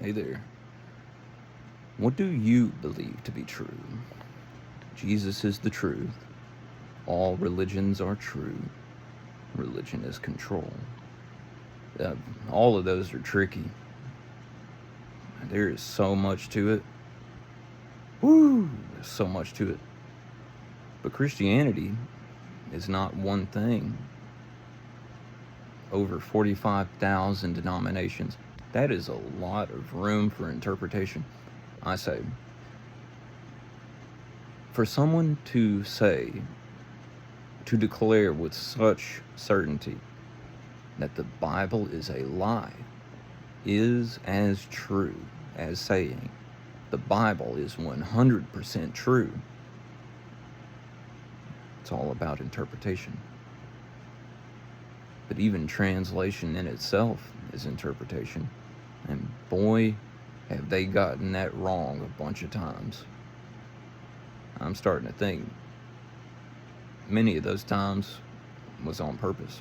Hey there. What do you believe to be true? Jesus is the truth. All religions are true. Religion is control. Uh, all of those are tricky. There is so much to it. Woo! There's so much to it. But Christianity is not one thing. Over 45,000 denominations. That is a lot of room for interpretation. I say, for someone to declare with such certainty that the Bible is a lie is as true as saying the Bible is 100% true. It's all about interpretation. But even translation in itself is interpretation. And boy, have they gotten that wrong a bunch of times. I'm starting to think many of those times was on purpose.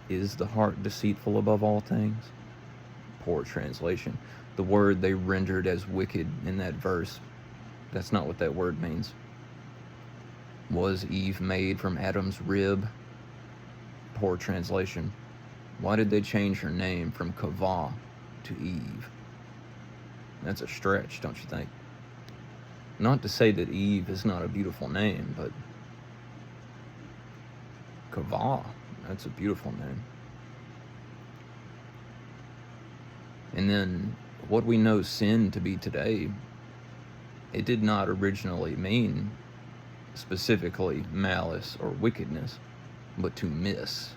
Is the heart deceitful above all things? Poor translation. The word they rendered as wicked in that verse, that's not what that word means. Was Eve made from Adam's rib? Poor translation. Why did they change her name from Kavah to Eve? That's a stretch, don't you think? Not to say that Eve is not a beautiful name, but Kavah, that's a beautiful name. And then what we know sin to be today, it did not originally mean specifically malice or wickedness, but to miss,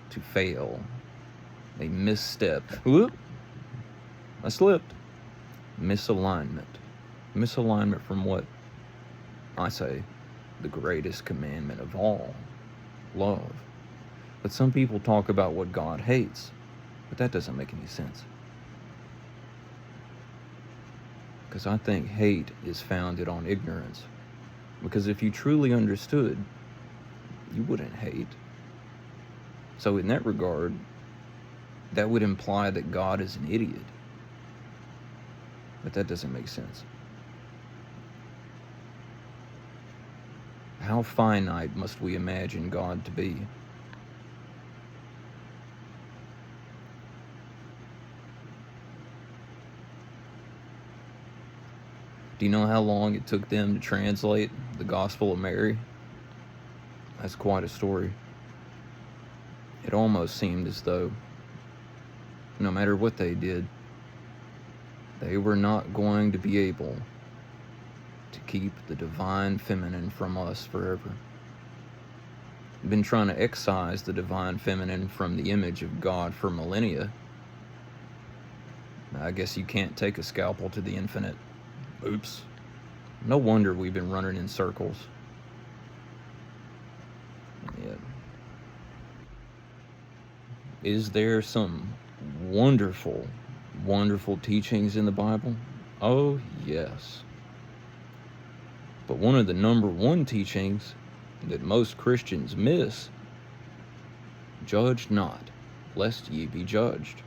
to fail, a misstep. Whoop! I slipped. Misalignment. Misalignment from what? I say, the greatest commandment of all, love. But some people talk about what God hates, but that doesn't make any sense. Because I think hate is founded on ignorance. Because if you truly understood, you wouldn't hate. So in that regard, that would imply that God is an idiot. But that doesn't make sense. How finite must we imagine God to be? Do you know how long it took them to translate the Gospel of Mary? That's quite a story. It almost seemed as though, no matter what they did, they were not going to be able to keep the divine feminine from us forever. We've been trying to excise the divine feminine from the image of God for millennia. I guess you can't take a scalpel to the infinite. Oops. No wonder we've been running in circles. Yeah. Is there some wonderful, wonderful teachings in the Bible? Oh, yes. But one of the number one teachings that most Christians miss, judge not, lest ye be judged.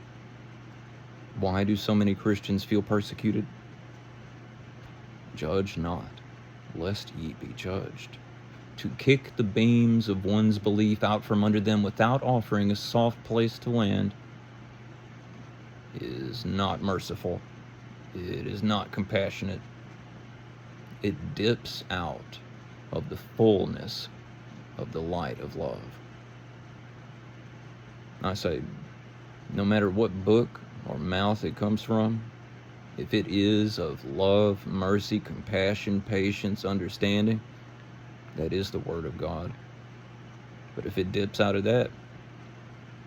Why do so many Christians feel persecuted? Judge not, lest ye be judged. To kick the beams of one's belief out from under them without offering a soft place to land is not merciful. It is not compassionate. It dips out of the fullness of the light of love. I say, no matter what book or mouth it comes from, if it is of love, mercy, compassion, patience, understanding, that is the Word of God. But if it dips out of that,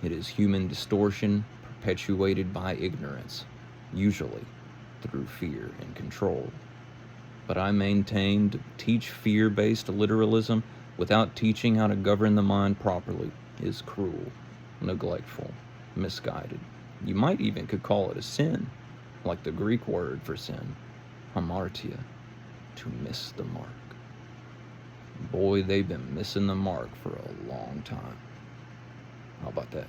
it is human distortion perpetuated by ignorance, usually through fear and control. But I maintain to teach fear-based literalism without teaching how to govern the mind properly is cruel, neglectful, misguided. You might even could call it a sin, like the Greek word for sin, hamartia, to miss the mark. Boy, they've been missing the mark for a long time. How about that?